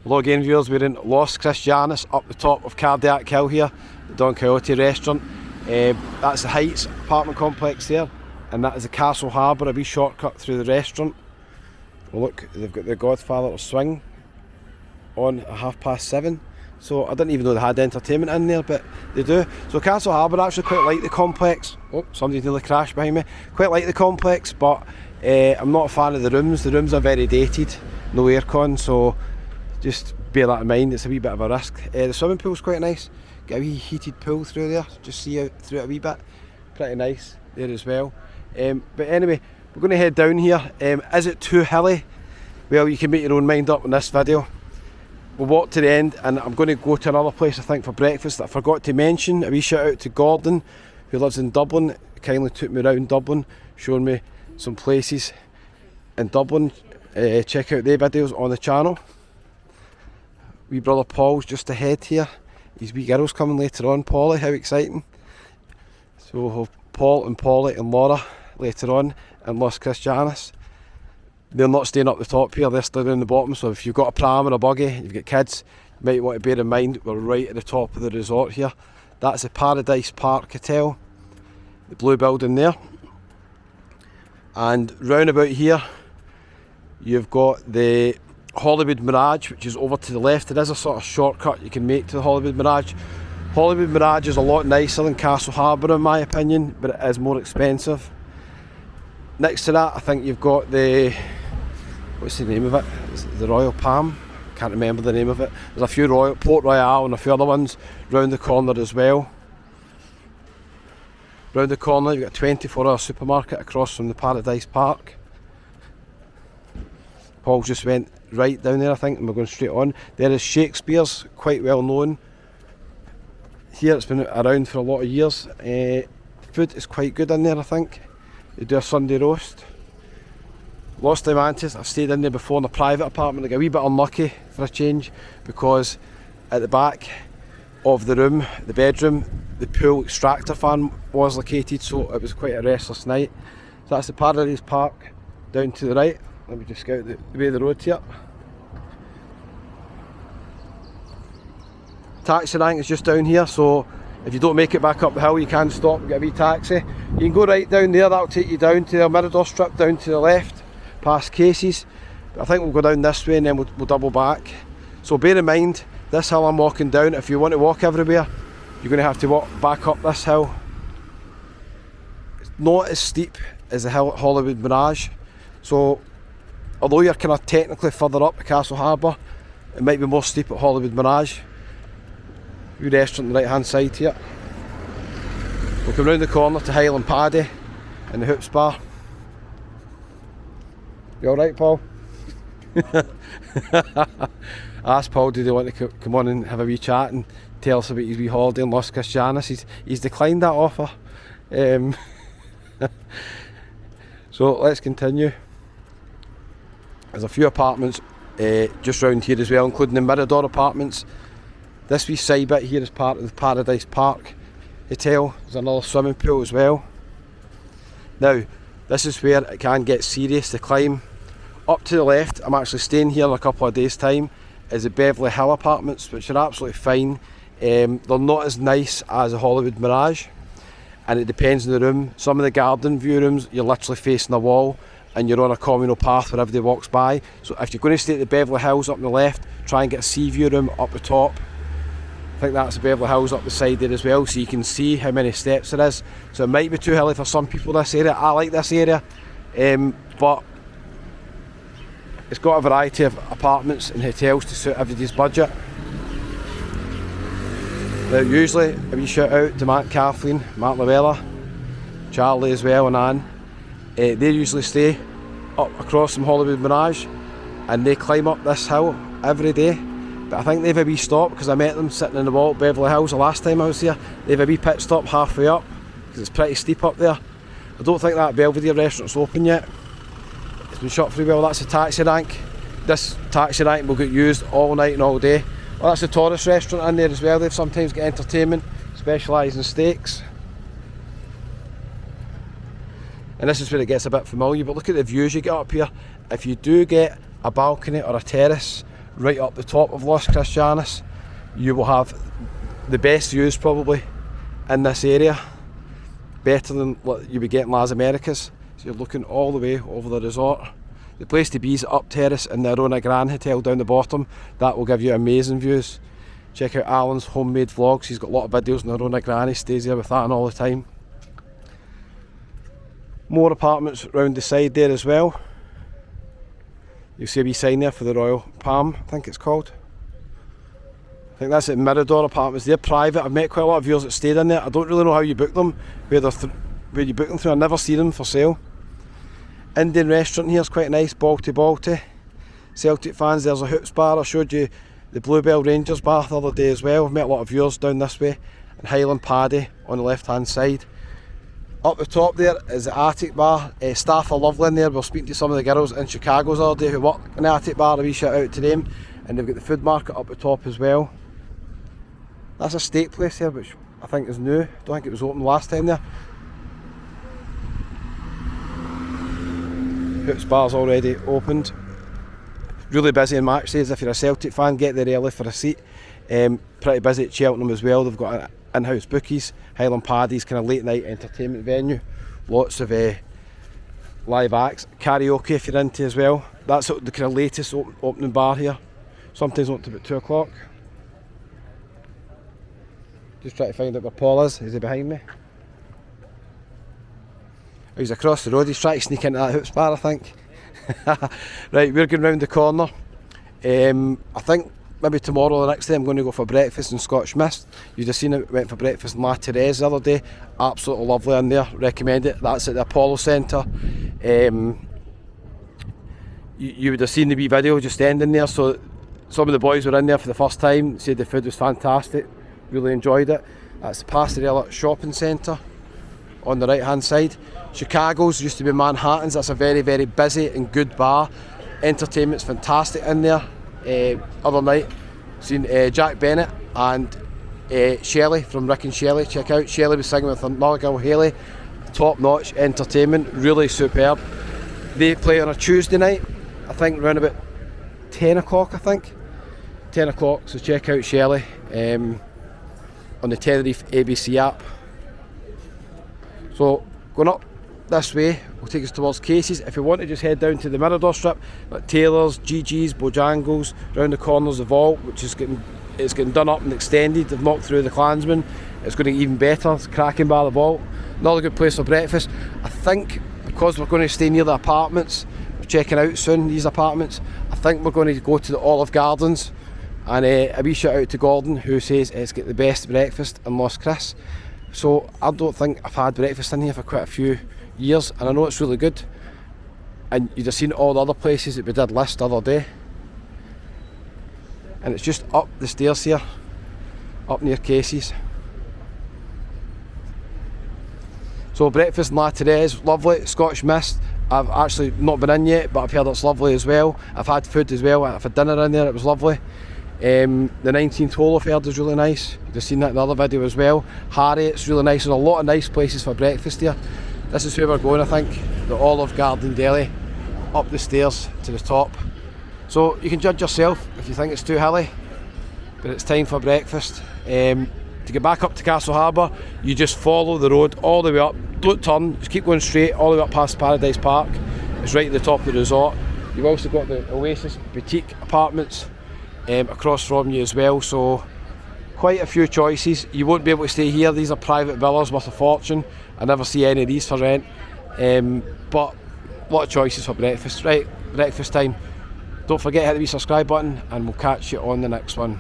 Hello again viewers, we're in Los Cristianos up the top of Cardiac Hill here, the Don Quixote restaurant. That's the Heights apartment complex there, and that is the Castle Harbour, a wee shortcut through the restaurant. Well, look, they've got the Godfather swing on at 7:30, so I didn't even know they had entertainment in there, but they do. So Castle Harbour, I actually quite like the complex. Oh, somebody nearly crashed behind me. Quite like the complex, but I'm not a fan of the rooms. The rooms are very dated, no aircon, so just bear that in mind, it's a wee bit of a risk. The swimming pool's quite nice, get a wee heated pool through there, just see out through it a wee bit, pretty nice there as well. But anyway, we're going to head down here. Is it too hilly? Well, you can make your own mind up in this video. We'll walk to the end and I'm going to go to another place I think for breakfast that I forgot to mention. A wee shout out to Gordon who lives in Dublin, kindly took me around Dublin, showing me some places in Dublin. Check out their videos on the channel. Wee brother Paul's just ahead here. His wee girl's coming later on. Polly, how exciting. So we'll have Paul and Polly and Laura later on in Los Cristianos. They're not staying up the top here, they're still down the bottom, so if you've got a pram or a buggy, you've got kids, you might want to bear in mind we're right at the top of the resort here. That's the Paradise Park Hotel, the blue building there. And round about here you've got the Hollywood Mirage, which is over to the left. There is a sort of shortcut you can make to the Hollywood Mirage. Hollywood Mirage is a lot nicer than Castle Harbour in my opinion, but it is more expensive. Next to that I think you've got the, what's the name of it? Is it the Royal Palm? Can't remember the name of it. There's a few Port Royal and a few other ones round the corner as well. Round the corner you've got a 24-hour supermarket across from the Paradise Park. Paul just went right down there I think and we're going straight on. There is Shakespeare's, quite well known. Here it's been around for a lot of years. Food is quite good in there I think. They do a Sunday roast. Los Diamantes, I've stayed in there before in a private apartment. I got a wee bit unlucky for a change because at the back of the room, the bedroom, the pool extractor fan was located, so it was quite a restless night. So that's the Paradise Park down to the right. Let me just get out the way of the road here. Taxi rank is just down here, so if you don't make it back up the hill you can stop and get a wee taxi. You can go right down there, that'll take you down to the Mirador strip down to the left, past Casey's. But I think we'll go down this way and then we'll double back. So bear in mind, this hill I'm walking down, if you want to walk everywhere, you're going to have to walk back up this hill. It's not as steep as the hill at Hollywood Mirage. So although you're kind of technically further up the Castle Harbour, it might be more steep at Hollywood Mirage. Wee restaurant on the right hand side here. We'll come round the corner to Highland Paddy and the Hoops Bar. You alright, Paul? I asked Paul did he want to come on and have a wee chat and tell us about his wee holiday in Los Cristianos. He's declined that offer. So let's continue. There's a few apartments just round here as well, including the Mirador apartments. This wee side bit here is part of the Paradise Park Hotel. There's another swimming pool as well. Now, this is where it can get serious to climb. Up to the left, I'm actually staying here in a couple of days' time, is the Beverly Hill apartments, which are absolutely fine. They're not as nice as the Hollywood Mirage, and it depends on the room. Some of the garden view rooms, you're literally facing a wall and you're on a communal path where everybody walks by. So if you're going to stay at the Beverly Hills up on the left, try and get a sea view room up the top. I think that's the Beverly Hills up the side there as well, so you can see how many steps there is. So it might be too hilly for some people this area. I like this area, but it's got a variety of apartments and hotels to suit everybody's budget. Now usually a wee shout out to Matt, Kathleen, Matt Lavella, Charlie as well and Anne. They usually stay up across from Hollywood Mirage and they climb up this hill every day. But I think they've a wee stop because I met them sitting in the wall at Beverly Hills the last time I was here. They've a wee pit stop halfway up because it's pretty steep up there. I don't think that Belvedere restaurant's open yet. It's been shut for a while. That's the taxi rank. This taxi rank will get used all night and all day. Well, that's the tourist restaurant in there as well. They've sometimes got entertainment, specialise in steaks. And this is where it gets a bit familiar, but look at the views you get up here. If you do get a balcony or a terrace right up the top of Los Cristianos. You will have the best views probably in this area, better than what you would get in Las Americas. So you're looking all the way over the resort. The place to be is up terrace in the Arona Gran Hotel down the bottom. That will give you amazing views. Check out Alan's homemade vlogs. He's got a lot of videos in Arona Gran. He stays there with that and all the time. More apartments round the side there as well. You'll see a wee sign there for the Royal Palm, I think it's called. I think that's at Mirador Apartments. They're private. I've met quite a lot of viewers that stayed in there. I don't really know how you book them, where you book them through. I never see them for sale. Indian restaurant here is quite nice, Balti. Celtic fans, there's a hoops bar. I showed you the Bluebell Rangers bar the other day as well. I've met a lot of viewers down this way. And Highland Paddy on the left hand side. Up the top there is the Attic bar. Staff are lovely in there. We're speaking to some of the girls in Chicago the other day who work in the Attic bar. A wee shout out to them. And they've got the food market up the top as well. That's a steak place here, which I think is new. Don't think it was open last time there. Hoops bar's already opened. Really busy on match days. If you're a Celtic fan, get there early for a seat. Pretty busy at Cheltenham as well. They've got in-house bookies. Highland Paddy's kind of late night entertainment venue. Lots of live acts. Karaoke if you're into as well. That's the kind of latest opening bar here. Sometimes open to about 2 o'clock. Just trying to find out where Paul is. Is he behind me? Oh, he's across the road. He's trying to sneak into that hoops bar, I think. Right, we're going round the corner. I think maybe tomorrow or the next day I'm going to go for breakfast in Scotch Mist. You've just seen it, went for breakfast in La Therese the other day. Absolutely lovely in there, recommend it. That's at the Apollo Centre. You would have seen the wee video just ending there, so some of the boys were in there for the first time, said the food was fantastic, really enjoyed it. That's the Pastorella Shopping Centre on the right hand side. Chicago's used to be Manhattan's. That's a very, very busy and good bar. Entertainment's fantastic in there. Other night seen Jack Bennett and Shelley from Rick and Shelley. Check out, Shelley was singing with another girl, Haley. Top notch entertainment, really superb. They play on a Tuesday night, I think around about 10 o'clock, I think 10 o'clock, so check out Shelley on the Tenerife ABC app. So going up this way will take us towards Casey's. If you want to just head down to the Mirador strip, like Taylor's, GG's, Bojangles, round the corners the Vault, which is getting done up and extended. They've knocked through the Klansman. It's going to get even better. It's cracking by the Vault. Another good place for breakfast. I think because we're going to stay near the apartments, we're checking out soon these apartments, I think we're going to go to the Olive Gardens. And a wee shout out to Gordon, who says it's got the best breakfast in Los Cris. So I don't think I've had breakfast in here for quite a few years, and I know it's really good. And you'd have seen all the other places that we did list the other day. And it's just up the stairs here, up near Casey's. So breakfast in La Therese, lovely. Scotch Mist, I've actually not been in yet, but I've heard it's lovely as well. I've had food as well. I've had dinner in there, it was lovely. The 19th hole I've heard is really nice. You've just seen that in the other video as well. Harriet's really nice. There's a lot of nice places for breakfast here. This is where we're going, I think. The Olive Garden Deli, up the stairs to the top. So you can judge yourself if you think it's too hilly, but it's time for breakfast. To get back up to Castle Harbour, you just follow the road all the way up. Don't turn, just keep going straight all the way up past Paradise Park. It's right at the top of the resort. You've also got the Oasis Boutique apartments across from you as well, so quite a few choices. You won't be able to stay here. These are private villas worth a fortune. I never see any of these for rent, but a lot of choices for breakfast. Right, breakfast time. Don't forget to hit the wee subscribe button, and we'll catch you on the next one.